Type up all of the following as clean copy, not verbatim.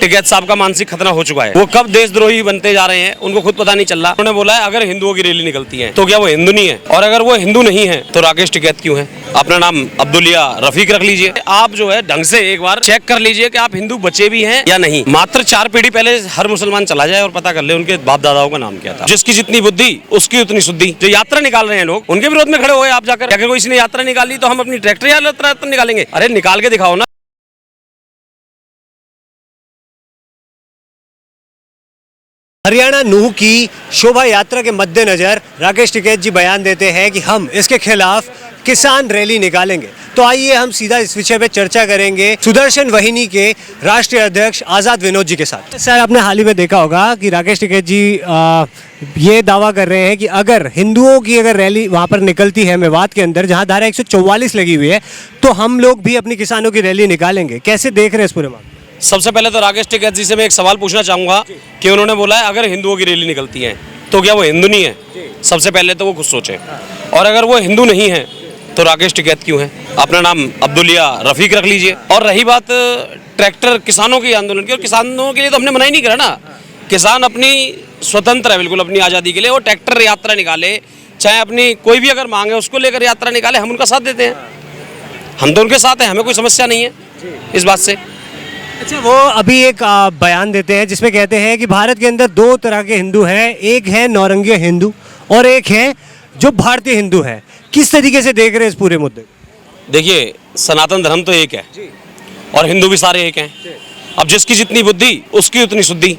टिकैत साहब का मानसिक खतना हो चुका है। वो कब देशद्रोही बनते जा रहे हैं उनको खुद पता नहीं चल रहा। उन्होंने बोला है अगर हिंदुओं की रैली निकलती है तो क्या वो हिंदू नहीं है, और अगर वो हिंदू नहीं है तो राकेश टिकैत क्यों है। अपना नाम अब्दुलिया रफीक रख लीजिए। आप जो है ढंग से एक बार चेक कर लीजिए कि आप हिंदू बचे भी हैं या नहीं। मात्र 4 पीढ़ी पहले हर मुसलमान चला जाए और पता कर ले उनके बाप दादाओं का नाम क्या था। जिसकी जितनी बुद्धि उसकी उतनी शुद्धि। जो यात्रा निकाल रहे हैं लोग उनके विरोध में खड़े हुए आप जाकर, अगर कोई इसने यात्रा निकाली तो हम अपनी ट्रैक्टर यात्रा निकालेंगे। अरे निकाल के दिखाओ ना। हरियाणा नूह की शोभा यात्रा के मद्देनजर राकेश टिकैत जी बयान देते हैं कि हम इसके खिलाफ किसान रैली निकालेंगे। तो आइए हम सीधा इस विषय पे चर्चा करेंगे सुदर्शन वाहिनी के राष्ट्रीय अध्यक्ष आज़ाद विनोद जी के साथ। सर, आपने हाल ही में देखा होगा कि राकेश टिकैत जी ये दावा कर रहे हैं कि अगर हिंदुओं की अगर रैली वहाँ पर निकलती है मेवात के अंदर, जहाँ धारा 144 लगी हुई है, तो हम लोग भी अपनी किसानों की रैली निकालेंगे। कैसे देख रहे हैं इस पूरे मामले? सबसे पहले तो राकेश टिकैत जी से मैं एक सवाल पूछना चाहूंगा कि उन्होंने बोला है अगर हिंदुओं की रैली निकलती है तो क्या वो हिंदू नहीं है। सबसे पहले तो वो खुद सोचे, और अगर वो हिंदू नहीं है तो राकेश टिकैत क्यों है। अपना नाम अब्दुलिया रफीक रख लीजिए। और रही बात ट्रैक्टर किसानों के आंदोलन की, और किसानों के लिए तो हमने मना ही नहीं करा ना। किसान अपनी स्वतंत्र है बिल्कुल अपनी आज़ादी के लिए, वो ट्रैक्टर यात्रा निकाले, चाहे अपनी कोई भी अगर मांग है उसको लेकर यात्रा निकाले, हम उनका साथ देते हैं। हम तो उनके साथ हैं, हमें कोई समस्या नहीं है इस बात से। अच्छा, वो अभी एक बयान देते हैं जिसमें कहते हैं कि भारत के अंदर 2 तरह के हिंदू हैं, एक है नौरंगीय हिंदू और एक है जो भारतीय हिंदू है। किस तरीके से देख रहे हैं इस पूरे मुद्दे? देखिए, सनातन धर्म तो एक है और हिंदू भी सारे एक हैं। अब जिसकी जितनी बुद्धि उसकी उतनी शुद्धि।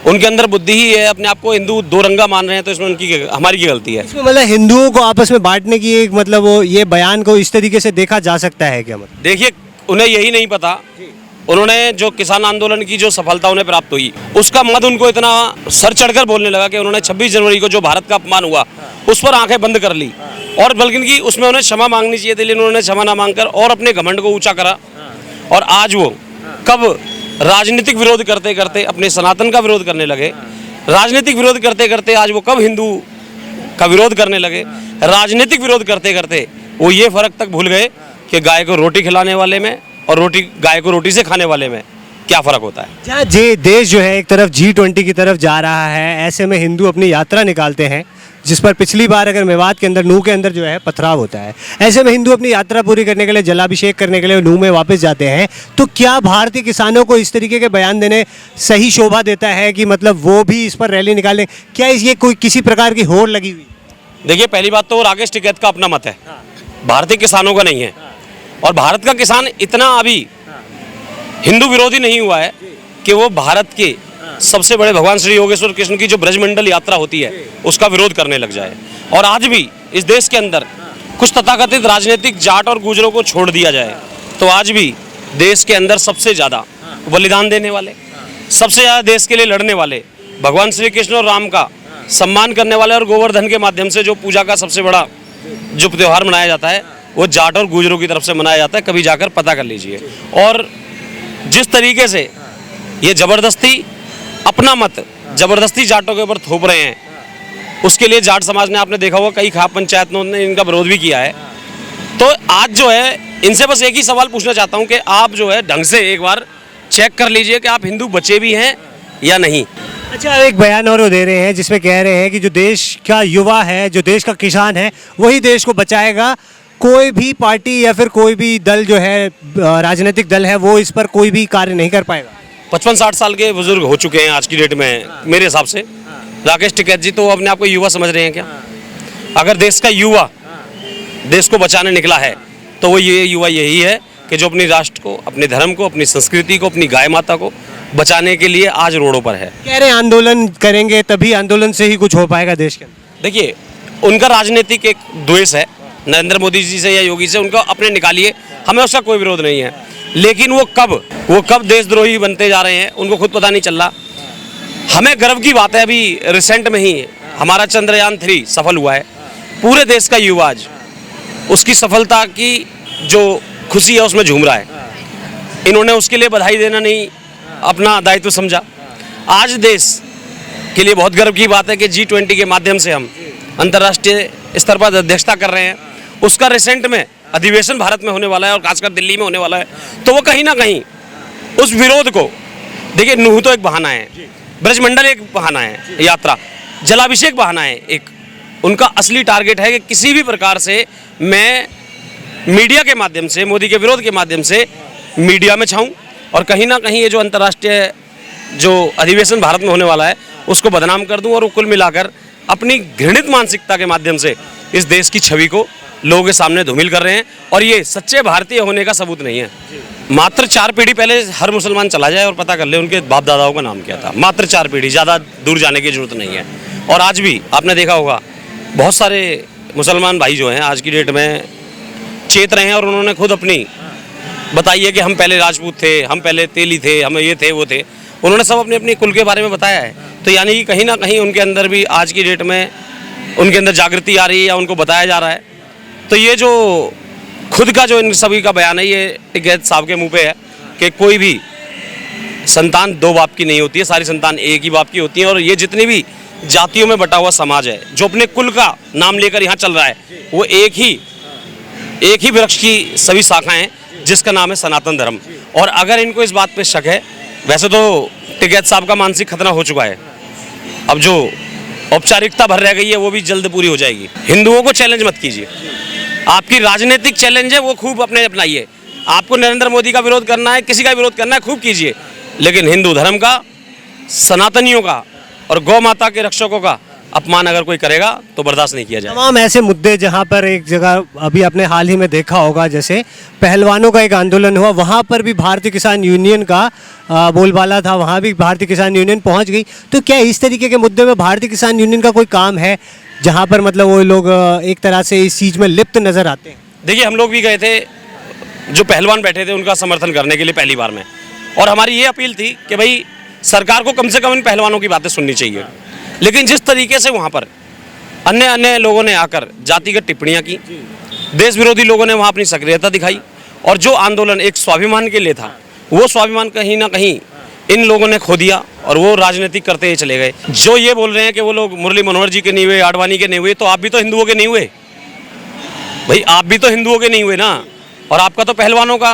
उनके अंदर बुद्धि ही है, अपने आप को हिंदू 2 रंगा मान रहे हैं, तो इसमें उनकी हमारी क्या गलती है। इसमें मतलब हिंदुओं को आपस में बांटने की एक मतलब वो ये बयान को इस तरीके से देखा जा सकता है क्या? मतलब देखिए, उन्हें यही नहीं पता, उन्होंने जो किसान आंदोलन की जो सफलता उन्हें प्राप्त हुई उसका मद उनको इतना सर चढ़कर बोलने लगा कि उन्होंने 26 जनवरी को जो भारत का अपमान हुआ उस पर आंखें बंद कर ली, और बल्कि कि उसमें उन्हें क्षमा मांगनी चाहिए थी, लेकिन उन्होंने क्षमा ना मांगकर और अपने घमंड को ऊंचा करा। और आज वो कब राजनीतिक विरोध करते करते अपने सनातन का विरोध करने लगे, राजनीतिक विरोध करते करते आज वो कब हिंदू का विरोध करने लगे, राजनीतिक विरोध करते करते वो ये फर्क तक भूल गए कि गाय को रोटी खिलाने वाले में और गाय को रोटी से खाने वाले में क्या फर्क होता है। जहाँ देश जो है एक तरफ G20 की तरफ जा रहा है, ऐसे में हिंदू अपनी यात्रा निकालते हैं, जिस पर पिछली बार अगर मेवात के अंदर नूह के अंदर जो है पथराव होता है, ऐसे में हिंदू अपनी यात्रा पूरी करने के लिए जलाभिषेक करने के लिए नूह में वापस जाते हैं, तो क्या भारतीय किसानों को इस तरीके के बयान देने सही शोभा देता है कि मतलब वो भी इस पर रैली निकालें? क्या ये कोई किसी प्रकार की होड़ लगी हुई? देखिए, पहली बात तो राकेश टिकैत का अपना मत है, भारतीय किसानों का नहीं है। और भारत का किसान इतना अभी हिंदू विरोधी नहीं हुआ है कि वो भारत के सबसे बड़े भगवान श्री योगेश्वर कृष्ण की जो ब्रजमंडल यात्रा होती है उसका विरोध करने लग जाए। और आज भी इस देश के अंदर कुछ तथाकथित राजनीतिक जाट और गुजरों को छोड़ दिया जाए तो आज भी देश के अंदर सबसे ज़्यादा बलिदान देने वाले, सबसे ज़्यादा देश के लिए लड़ने वाले, भगवान श्री कृष्ण और राम का सम्मान करने वाले और गोवर्धन के माध्यम से जो पूजा का सबसे बड़ा जो त्यौहार मनाया जाता है वो जाट और गुजरों की तरफ से मनाया जाता है। कभी जाकर पता कर लीजिए। और जिस तरीके से ये जबरदस्ती अपना मत जबरदस्ती जाटों के ऊपर थोप रहे हैं, उसके लिए जाट समाज ने, आपने देखा होगा, कई खाप पंचायतों ने इनका विरोध भी किया है। तो आज जो है इनसे बस एक ही सवाल पूछना चाहता हूँ कि आप जो है ढंग से एक बार चेक कर लीजिए कि आप हिंदू बचे भी हैं या नहीं। अच्छा, एक बयान और वो दे रहे हैं जिसमें कह रहे हैं कि जो देश का युवा है, जो देश का किसान है, वही देश को बचाएगा। कोई भी पार्टी या फिर कोई भी दल जो है राजनीतिक दल है वो इस पर कोई भी कार्य नहीं कर पाएगा। 55-60 साल के बुजुर्ग हो चुके हैं आज की डेट में मेरे हिसाब से। राकेश टिकैत जी तो अपने आप को युवा समझ रहे हैं क्या? अगर देश का युवा देश को बचाने निकला है तो वो ये युवा यही है कि जो अपनी राष्ट्र को, अपने धर्म को, अपनी संस्कृति को, अपनी गाय माता को बचाने के लिए आज रोडों पर है। कह रहे आंदोलन करेंगे तभी आंदोलन से ही कुछ हो पाएगा देश के अंदर। देखिए, उनका राजनीतिक एक द्वेष है नरेंद्र मोदी जी से या योगी से, उनका अपने निकालिए, हमें उसका कोई विरोध नहीं है। लेकिन वो कब देशद्रोही बनते जा रहे हैं उनको खुद पता नहीं चल रहा। हमें गर्व की बात है, अभी रिसेंट में ही हमारा चंद्रयान 3 सफल हुआ है। पूरे देश का युवा आज उसकी सफलता की जो खुशी है उसमें झूम रहा है। इन्होंने उसके लिए बधाई देना नहीं अपना दायित्व समझा। आज देश के लिए बहुत गर्व की बात है कि G20 के माध्यम से हम अंतर्राष्ट्रीय स्तर पर अध्यक्षता कर रहे हैं। उसका रिसेंट में अधिवेशन भारत में होने वाला है और खासकर दिल्ली में होने वाला है। तो वो कहीं ना कहीं उस विरोध को देखिए नूह तो एक बहाना है, ब्रजमंडल एक बहाना है, यात्रा, जलाभिषेक बहाना है एक। उनका असली टारगेट है कि किसी भी प्रकार से मैं मीडिया के माध्यम से, मोदी के विरोध के माध्यम से मीडिया में छाऊं और कहीं ना कहीं ये जो अंतर्राष्ट्रीय जो अधिवेशन भारत में होने वाला है उसको बदनाम कर दूं, और वो कुल मिलाकर अपनी घृणित मानसिकता के माध्यम से इस देश की छवि को लोगों के सामने धूमिल कर रहे हैं। और ये सच्चे भारतीय होने का सबूत नहीं है। मात्र 4 पीढ़ी पहले हर मुसलमान चला जाए और पता कर ले उनके बाप दादाओं का नाम क्या था। मात्र 4 पीढ़ी, ज़्यादा दूर जाने की जरूरत नहीं है। और आज भी आपने देखा होगा बहुत सारे मुसलमान भाई जो हैं आज की डेट में चेत रहे हैं, और उन्होंने खुद अपनी बताई है कि हम पहले राजपूत थे, हम पहले तेली थे, हम ये थे वो थे। उन्होंने सब अपने अपने कुल के बारे में बताया है। तो यानी कि कहीं ना कहीं उनके अंदर भी आज की डेट में उनके अंदर जागृति आ रही है या उनको बताया जा रहा है। तो ये जो खुद का जो इन सभी का बयान है, ये टिकैत साहब के मुंह पे है कि कोई भी संतान 2 बाप की नहीं होती है, सारी संतान एक ही बाप की होती है। और ये जितनी भी जातियों में बटा हुआ समाज है जो अपने कुल का नाम लेकर यहाँ चल रहा है, वो एक ही वृक्ष की सभी शाखाएं हैं जिसका नाम है सनातन धर्म। और अगर इनको इस बात पे शक है, वैसे तो टिकैत साहब का मानसिक खतना हो चुका है, अब जो औपचारिकता भर रह गई है वो भी जल्द पूरी हो जाएगी। हिंदुओं को चैलेंज मत कीजिए, आपकी राजनीतिक चैलेंज है वो खूब अपनाइए। आपको नरेंद्र मोदी का विरोध करना है, किसी का विरोध करना है, खूब कीजिए, लेकिन हिंदू धर्म का, सनातनियों का और गौ माता के रक्षकों का अपमान अगर कोई करेगा तो बर्दाश्त नहीं किया जाएगा। तमाम ऐसे मुद्दे जहां पर एक जगह अभी आपने हाल ही में देखा होगा, जैसे पहलवानों का एक आंदोलन हुआ, वहां पर भी भारतीय किसान यूनियन का बोलबाला था, वहां भी भारतीय किसान यूनियन पहुंच गई। तो क्या इस तरीके के मुद्दे में भारतीय किसान यूनियन का कोई काम है जहां पर मतलब वो लोग एक तरह से इस चीज़ में लिप्त नजर आते हैं? देखिए हम लोग भी गए थे, जो पहलवान बैठे थे उनका समर्थन करने के लिए पहली बार में, और हमारी ये अपील थी कि भाई सरकार को कम से कम इन पहलवानों की बातें सुननी चाहिए। लेकिन जिस तरीके से वहाँ पर अन्य लोगों ने आकर जातिगत टिप्पणियाँ की, देश विरोधी लोगों ने वहाँ अपनी सक्रियता दिखाई, और जो आंदोलन एक स्वाभिमान के लिए था वो स्वाभिमान कहीं ना कहीं इन लोगों ने खो दिया और वो राजनीतिक करते ही चले गए। जो ये बोल रहे हैं कि वो लोग मुरली मनोहर जी के नहीं हुए, आडवाणी के नहीं हुए, तो आप भी तो हिंदुओं के नहीं हुए भाई, आप भी तो हिंदुओं के नहीं हुए ना। और आपका तो पहलवानों का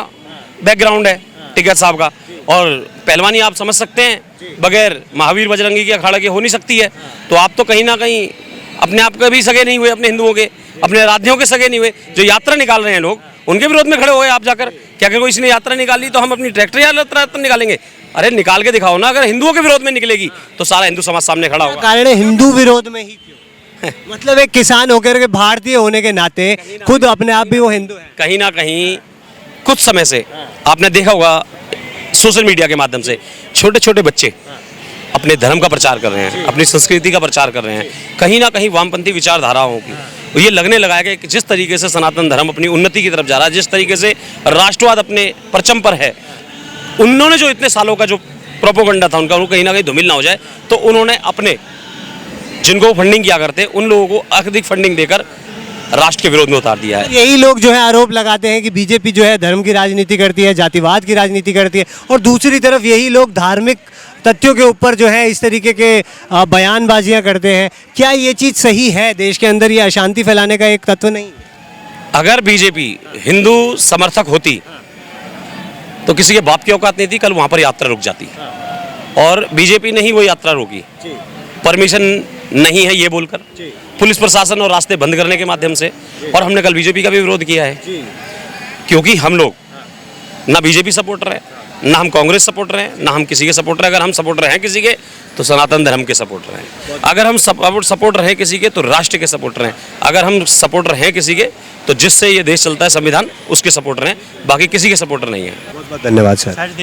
बैकग्राउंड है टिकैत साहब का, और पहलवानी आप समझ सकते हैं बगैर महावीर बजरंगी के अखाड़ा के हो नहीं सकती है। तो आप तो कहीं ना कहीं अपने आप के भी सगे नहीं हुए, अपने हिंदुओं के, अपने आराध्यों के सगे नहीं हुए। जो यात्रा निकाल रहे हैं लोग उनके विरोध में खड़े हुए आप जाकर, क्या कोई इसने यात्रा निकाली तो हम अपनी ट्रैक्टर यात्रा निकालेंगे? अरे निकाल के दिखाओ ना। अगर हिंदुओं के विरोध में निकलेगी तो सारा हिंदू समाज सामने खड़ा होगा। कारण है हिंदू विरोध में ही क्यों? मतलब एक किसान होकर के भारतीय होने के नाते खुद अपने आप भी वो हिंदू है। कहीं ना कहीं कुछ समय से आपने देखा होगा सोशल मीडिया के माध्यम से छोटे छोटे बच्चे अपने धर्म का प्रचार कर रहे हैं, अपनी संस्कृति का प्रचार कर रहे हैं, कहीं ना कहीं वामपंथी विचारधाराओं की। ये लगने लगा है कि जिस तरीके से सनातन धर्म अपनी उन्नति की तरफ जा रहा है, जिस तरीके से राष्ट्रवाद अपने परचम पर है, उन्होंने जो इतने सालों का जो प्रोपोगंडा था उनका, वो कहीं ना कहीं धूमिल ना हो जाए, तो उन्होंने अपने जिनको फंडिंग किया करते उन लोगों को अधिक फंडिंग देकर राष्ट्र के विरोध में उतार दिया है। यही लोग जो है आरोप लगाते हैं कि बीजेपी जो है धर्म की राजनीति करती है, जातिवाद की राजनीति करती है, और दूसरी तरफ यही लोग धार्मिक तथ्यों के ऊपर जो है इस तरीके के बयानबाजियां करते हैं। क्या ये चीज़ सही है? देश के अंदर ये अशांति फैलाने का एक तत्व नहीं? अगर बीजेपी हिंदू समर्थक होती तो किसी के बाप की औकात नहीं थी, कल वहाँ पर यात्रा रुक जाती। और बीजेपी ने ही वो यात्रा रोकी, परमिशन नहीं है ये बोलकर, पुलिस प्रशासन और रास्ते बंद करने के माध्यम से। और हमने कल बीजेपी का भी विरोध किया है, क्योंकि हम लोग ना बीजेपी सपोर्टर है, ना हम कांग्रेस सपोर्टर हैं, ना हम किसी के सपोर्टर हैं। अगर हम सपोर्टर हैं किसी के तो सनातन धर्म के सपोर्टर हैं। अगर हम सपोर्टर हैं किसी के तो राष्ट्र के सपोर्टर हैं। अगर हम सपोर्टर हैं किसी के तो जिससे ये देश चलता है संविधान, उसके सपोर्टर हैं, बाकी किसी के सपोर्टर नहीं है। बहुत बहुत धन्यवाद सर।